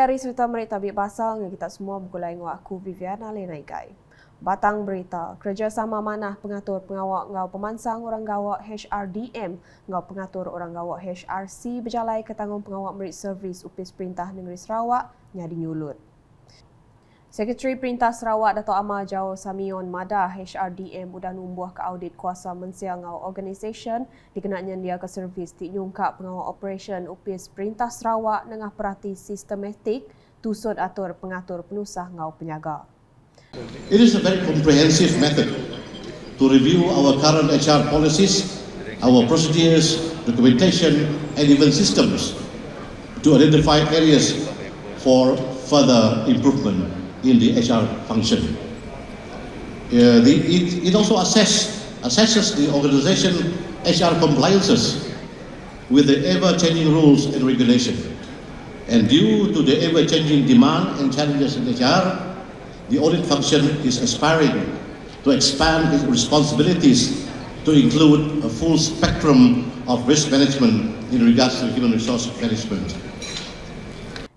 hari serta merita tabik pasal dengan kita semua bergulai dengan aku Viviana Lenaikai. Batang berita, kerjasama manah pengatur pengawak ngau pemansang orang gawak HRDM ngau pengatur orang gawak HRC berjalai ke tanggung pengawak merit servis Upis Perintah Negeri Sarawak nyadi nyulut. Sekretari Perintah Sarawak Dato' Amar Jauh Samion Madah HRDM udah numbuh ke audit kuasa mensiang ngau organisation dikenanya dia ke servis di nyungkap pengawal operation Upis Perintah Sarawak nengah perhati sistematik tusut atur pengatur penusah ngau penyaga. It is a very comprehensive method to review our current HR policies, our procedures, documentation and even systems to identify areas for further improvement in the HR function. It also assesses the organization HR compliances with the ever-changing rules and regulation. And due to the ever-changing demand and challenges in HR, the audit function is aspiring to expand its responsibilities to include a full spectrum of risk management in regards to human resource management.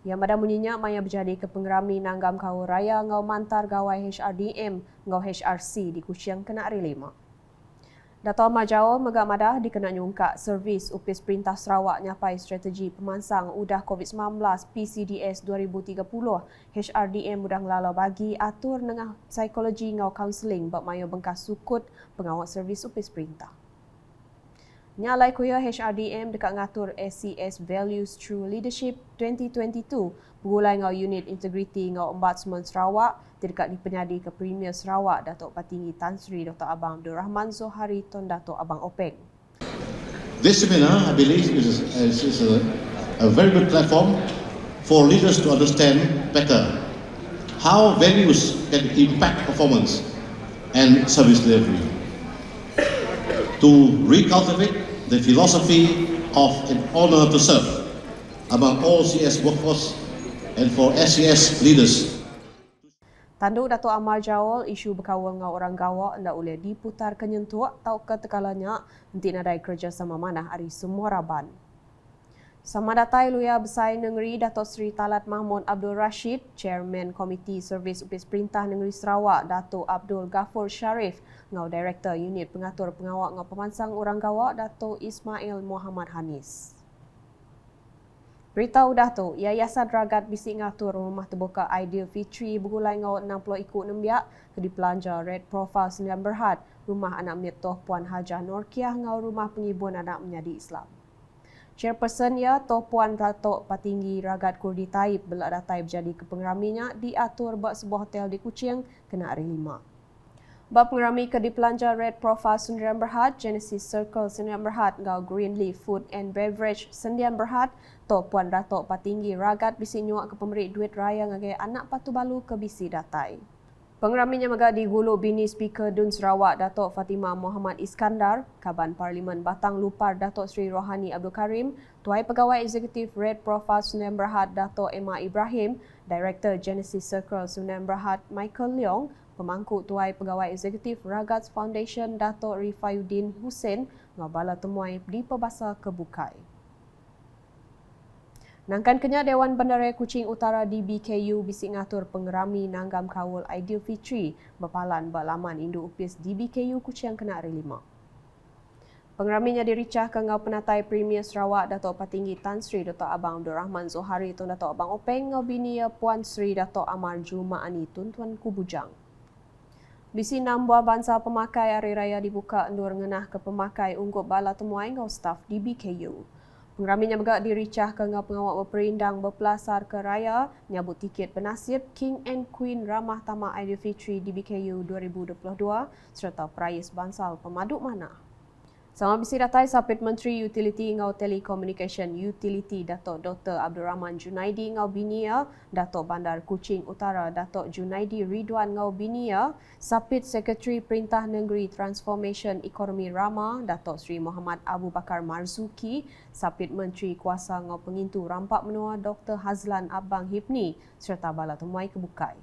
Yang pada bunyinya maya berjadi ke pengerami nanggam kau raya ngau mantar gawai HRDM ngau HRC di Kuching kena hari 5. Dato' Amar Jauh megak madah dikena nyungkak servis Upis Perintah Sarawak nyapai strategi pemansang udah COVID-19 PCDS 2030 HRDM mudah ngelalau bagi atur nengah psikologi ngau kaunseling bak mayo bengkas sukut pengawal servis Upis Perintah. Nyalai kuya HRDM dekat ngatur SCS Values True Leadership 2022 bergulai ngau unit integriti ngau Ombudsman Sarawak dekat di penyadi ke Premier Sarawak Datuk Patinggi Tan Sri Dr. Abang Abdul Rahman Zohari Tun Datuk Abang Openg. This seminar, I believe, is a very good platform for leaders to understand better how values can impact performance and service delivery. To recultivate the philosophy of an honor to serve among all CS workforce and for SCS leaders. Tanduk Dato' Amar Jauh isu berkawal ngau orang gawak ndak boleh diputar kenyentuak tau ketekalanya nanti nadai kerjasama manah hari semua raban. Sama datai Luya Besai Negeri Dato' Sri Talat Mahmud Abdul Rashid, Chairman Komiti Servis Upis Perintah Negeri Sarawak Dato' Abdul Ghafur Sharif, ngau Director Unit Pengatur Pengawak ngau Pemansang Orang Gawak Dato' Ismail Muhammad Hanis. Beritahu Dato', Yayasan Ragat Bisik Ngatur Rumah Terbuka Ideal Fitri bergulai ngau 60 ikut nembiak ke di Pelanja Red Profile Sdn Berhad, Rumah Anak Menyetuh Puan Hajah Norkiah ngau Rumah Penghiburan Anak Menyadi Islam. Chairperson ya Toh Puan Datuk Patinggi Ragat Kurdi Taib belak datai berjadi ke pengeraminya diatur bak sebuah hotel di Kuching kena hari 5. Bak pengerami ke di Pelanja Red Profile Sdn Berhad, Genesis Circle Sdn Berhad ngau Greenleaf Food and Beverage Sdn Berhad, Toh Puan Datuk Patinggi Ragat bisi nyuak ke pemberi duit raya ngagai anak patu balu ke bisi datai. Pengeraminya megak di Gulu Bini Speaker Dun Sarawak Datuk Fatimah Muhammad Iskandar, Kaban Parlimen Batang Lupar Datuk Sri Rohani Abdul Karim, Tuai Pegawai Eksekutif Red Profile Sdn Berhad Datuk Emma Ibrahim, Director Genesis Circle Sdn Berhad Michael Leong, Pemangku Tuai Pegawai Eksekutif Ragats Foundation Datuk Rifayuddin Hussein ngabala temuai di Pebasa Kebukai. Nangkan kenya Dewan Bandaraya Kuching Utara DBKU bisik ngatur pengerami nanggam kawul Ideal Fitri berpalan berlaman Indo Upis DBKU Kuching kena hari 5. Pengeraminya diricah ke ngau penatai Premier Sarawak Datuk Patinggi Tan Sri Dr. Abang Abdul Rahman Zohari Tun Datuk Abang Openg ngau binia Puan Sri Datuk Amar Jumaani Tun Tuan Kubujang. Bisi 6 buah bangsa pemakai hari raya dibuka endur ngenah ke pemakai unggup bala temuai ngau staf DBKU. Pengeraminya megak diricah ke ngau pengawak berperindang berpelasar ke raya nyabut tiket penasib King and Queen Ramah Tamak Aidilfitri DBKU 2022 serta Perayas Bansal Pemaduk Manah. Sama bisi datai Sapit Menteri Utility ngau Telecommunication Utility Datuk Dr. Abdul Rahman Junaidi ngau Binia, Datuk Bandar Kuching Utara Datuk Junaidi Ridwan ngau Binia, Sapit Sekretari Perintah Negeri Transformation Ekonomi Rama Datuk Sri Muhammad Abu Bakar Marzuki, Sapit Menteri Kuasa ngau Pengintu Rampak Menua Dr. Hazlan Abang Hipni serta bala temuai kebukai.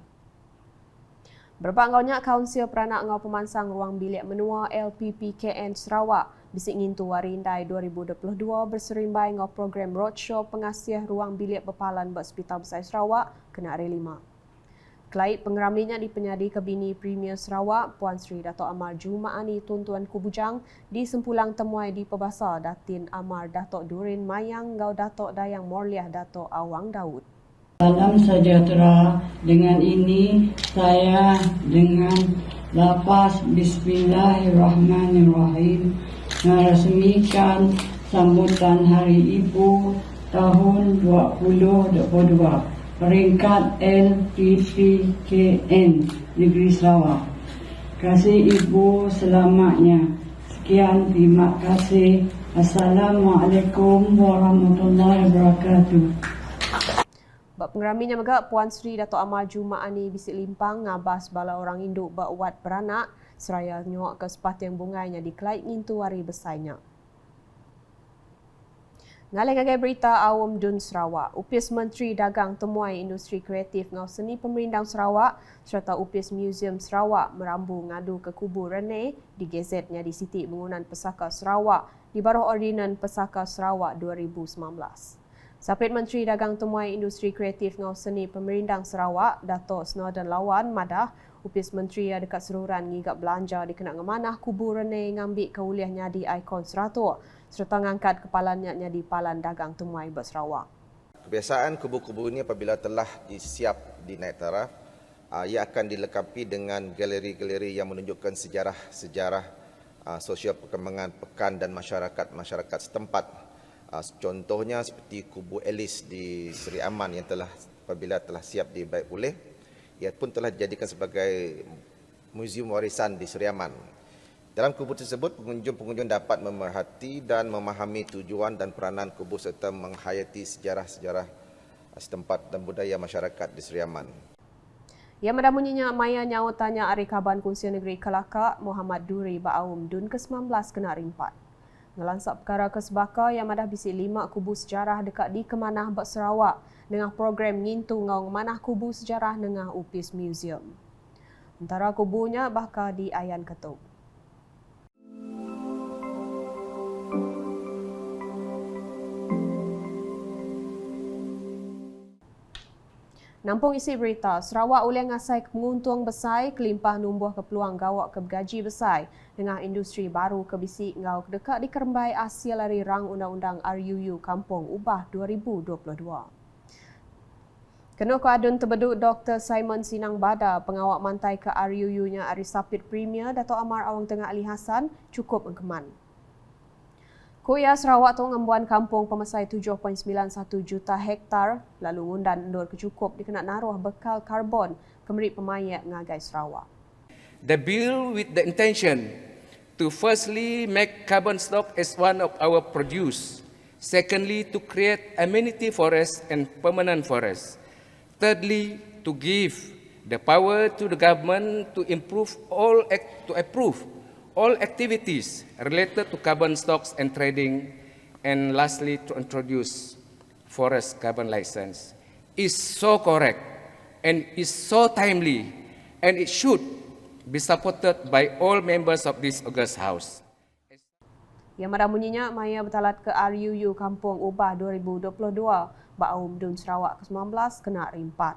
Berbangaunya Kaunsil Peranak Ngau Pemansang Ruang Bilik Menua LPPKN Sarawak bisik ngintu Warindai 2022 berserimbai ngau program roadshow pengasih ruang bilik bepalan Hospital Besar Sarawak kena hari 5. Kelait pengeraminya di penyadi Kebini Premier Sarawak, Puan Sri Dato' Amar Jumaani Tuan-Tuan Kubujang di sempulang temuai di Pebasa Datin Amar Dato' Durin Mayang Gau Dato' Dayang Morliah Dato' Awang Daud. Salam sejahtera. Dengan ini saya dengan lafaz Bismillahirrahmanirrahim meresmikan sambutan Hari Ibu tahun 2022 peringkat LPPKN Negeri Sarawak. Kasih Ibu selamatnya. Sekian, terima kasih. Assalamualaikum warahmatullahi wabarakatuh. Bak pengeraminya megak Puan Sri Dato' Amar Jumaani bisik limpang ngabas bala orang induk bak wat beranak seraya nyuak ke sepatiang bungainya di Kelait ngintu wari besarnya. Ngaleng-ngaleng berita Awam Dun Sarawak, Upis Menteri Dagang Temuai Industri Kreatif ngau Seni Pemerindang Sarawak serta Upis Museum Sarawak merambu ngadu ke kubu Rene di gazetnya di Siti Bangunan Pesaka Sarawak di Baruh Ordinan Pesaka Sarawak 2019. Sapit Menteri Dagang Temuai Industri Kreatif ngau Seni Pemerindang Sarawak, Dato' Snowden Lawan madah Upis Menteri ya dekat seruran ngigap belanja di kena ngemanah kubu Rene ngambil keuliahnya di ikon Seratuk serta ngangkat kepalanya di Palan Dagang Temuai Sarawak. Kebiasaan kubu-kubu ini apabila telah disiap di naik taraf, ia akan dilengkapi dengan galeri-galeri yang menunjukkan sejarah-sejarah sosial perkembangan pekan dan masyarakat setempat. Contohnya seperti kubu Elis di Seri Aman yang apabila telah siap dibaik pulih, ia pun telah dijadikan sebagai muzium warisan di Seri Aman. Dalam kubu tersebut, pengunjung-pengunjung dapat memerhati dan memahami tujuan dan peranan kubu serta menghayati sejarah-sejarah setempat dan budaya masyarakat di Seri Aman. Yang mendamunyinya maya nyawa tanya Ari Kaban Kunsian Negeri Kelakar Muhammad Duri Ba'aum Dun ke-19 kena rimpat. Ngelansap perkara kesebaka yang madah bisik 5 kubu sejarah dekat di Kemanah Bak Sarawak dengan program ngintu ngau manah kubu sejarah dengan Upis Museum. Antara kubunya bakal di Ayan Ketuk. Nampung isi berita, Sarawak oleh ngasai penguntung besar kelimpah numbuh ke peluang gawak ke gaji besar dengan industri baru kebisik ngau dekat di Kerembai Asia lari rang Undang-Undang RUU Kampung Ubah 2022. Kena ke adun terbeduk Dr. Simon Sinang Bada, pengawak mantai ke RUU-nya Arisapit Premier Dato' Amar Awang Tengah Ali Hassan cukup engkeman. Kuya Sarawak tu ngembuan kampung pemasai 7.91 juta hektar lalu ngundan endur kecukup dikena naruh bekal karbon kemerik pemayat ngagai Sarawak. The bill with the intention to firstly make carbon stock as one of our produce, secondly to create amenity forest and permanent forest, thirdly to give the power to the government to approve all activities related to carbon stocks and trading, and lastly to introduce forest carbon license is so correct and is so timely, and it should be supported by all members of this august house. Yang mendamunyinya maya bertalat ke RUU Kampung Ubah 2022 Ba'aum Dun Sarawak ke-19 kena rimpat.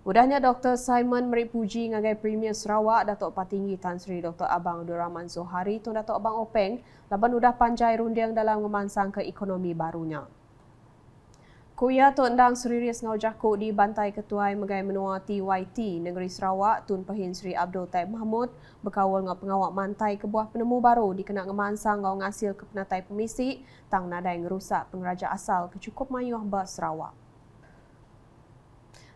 Udahnya Dr. Simon merik puji ngagai Premier Sarawak Datuk Patinggi Tan Sri Dr. Abang Abdul Rahman Zohari Tun Datuk Abang Openg laban udah panjai rundiang dalam memansang ke ekonomi barunya. Kuya Tun Dang Sri Rias Ngau Jakuk di Bantai Ketuai Megai Menua TYT Negeri Sarawak Tun Pahin Sri Abdul Taib Mahmud berkawal ngau pengawak mantai ke buah penemu baru dikena ngemansang ngau ngasil ke penatai pemisik tang nadai ngerusak pengeraja asal kecukup mayuh ba Sarawak.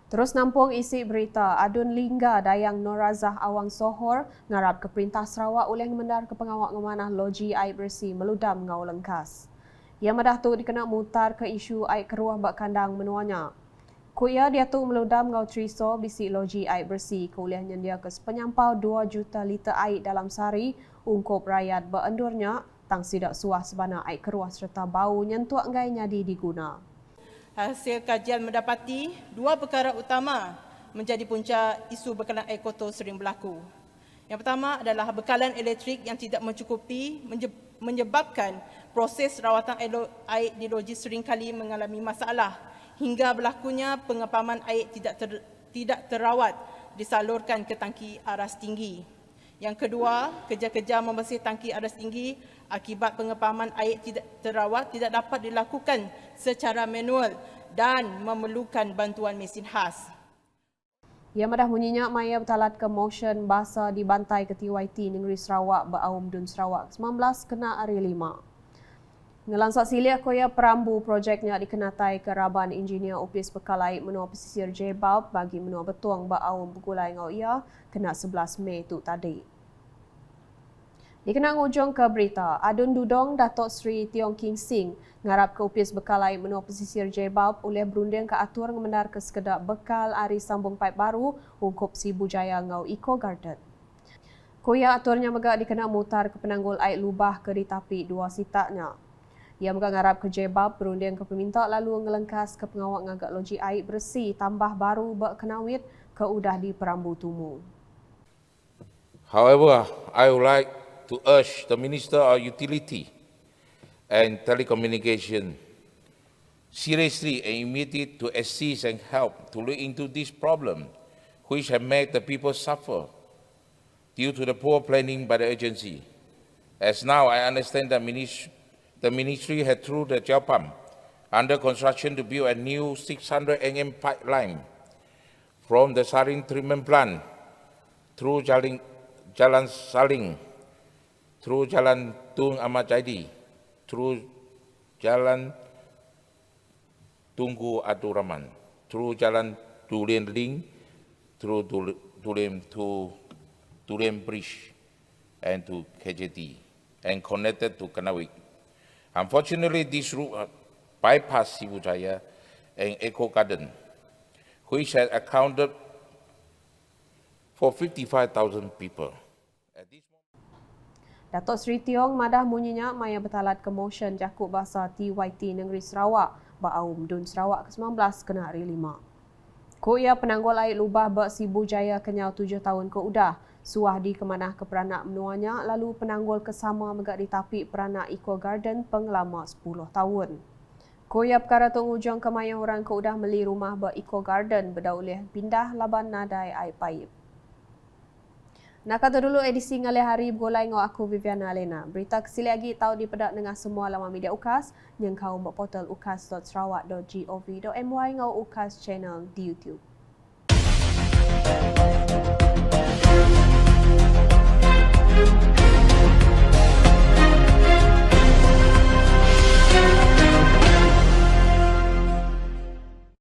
Terus nampung isi berita, adun lingga dayang Norazah Awang Sohor ngarap ke Perintah Sarawak oleh mendar ke pengawak ngemanah loji air bersih meludam ngau lengkas. Ia madah tu dikena mutar ke isu air keruah bak kandang menuanya. Kuya dia tu meludam ngau triso bisi loji air bersih keuliahnya dia ke sepenyampau 2 juta liter air dalam sehari ungkup rakyat berendurnya tang sidak suah sebana air keruah serta bau nyentuak ngai nyadi diguna. Hasil kajian mendapati dua perkara utama menjadi punca isu bekalan air kotor sering berlaku. Yang pertama adalah bekalan elektrik yang tidak mencukupi menyebabkan proses rawatan air di loji seringkali mengalami masalah hingga berlakunya pengepaman air tidak terawat disalurkan ke tangki aras tinggi. Yang kedua, kerja-kerja membersih tangki aras tinggi akibat pengepaman air tidak terawat tidak dapat dilakukan secara manual dan memerlukan bantuan mesin khas. Ia madah menyenyak maya bertalat ke motion bahasa dibantai ke TYT Negeri Sarawak Ba'aum Dun Sarawak 19 kena hari 5. Ngelansak silia koya perambu projeknya dikenatai ke Raban Engineer Opis Bekalai menua pesisir J-Bulb bagi menua betuang Ba'aum Begulai ngau ia kena 11 Mei tu tadi. Dikenang ujung ke berita, Adun Dudong Datuk Seri Tiong King Sing ngarap ke Opis Bekalai menua pesisir J-Bulb oleh berunding ke atur ngemendar ke sekedar bekal ari sambung paip baru ungkup si Bujaya ngau Eco Garden. Koya aturnya megak dikenang mutar ke penanggul air lubah ke di tapi dua sitaknya. Ia megak ngarap ke J-Bulb berunding ke peminta lalu ngelengkas ke pengawak ngagak loji air bersih tambah baru berkenawit ke udah di Perambu Tumu. However, I would like to urge the Minister of Utility and Telecommunication seriously and immediately to assist and help to look into this problem, which have made the people suffer due to the poor planning by the agency. As now I understand that the ministry had through the Jalpam under construction to build a new 600 mm pipeline from the sarin treatment plant through Jalan Saling, through Jalan Tung Ahmad Jaidi, through Jalan Tunggu Abdul Rahman, through Jalan Durian Ling, through Durian Bridge and to KJT and connected to Kanawik. Unfortunately, this route bypassed Sibujaya and Eco Garden, which had accounted for 55,000 people. Datuk Seri Tiong madah munyinya maya bertalat ke motion jakuk bahasa TYT Negeri Sarawak Ba'aum Dun Sarawak ke-19 kena hari 5. Koya penanggul air lubah Sibu Jaya kenyau 7 tahun ke udah. Suah di kemanah ke peranak menuanya lalu penanggul kesama megak ditapik peranak Eco Garden pengelama 10 tahun. Koya perkara tunggu ujung kemaya orang ke udah meli rumah Eco Garden berdaulih pindah laban nadai air paip. Nak kata dulu edisi ngalih hari bergolai ngau aku Viviana Alena. Berita kesili lagi tahu dipedak dengan semua laman media UKAS yang kau portal ukas.sarawak.gov.my ngau UKAS channel di YouTube.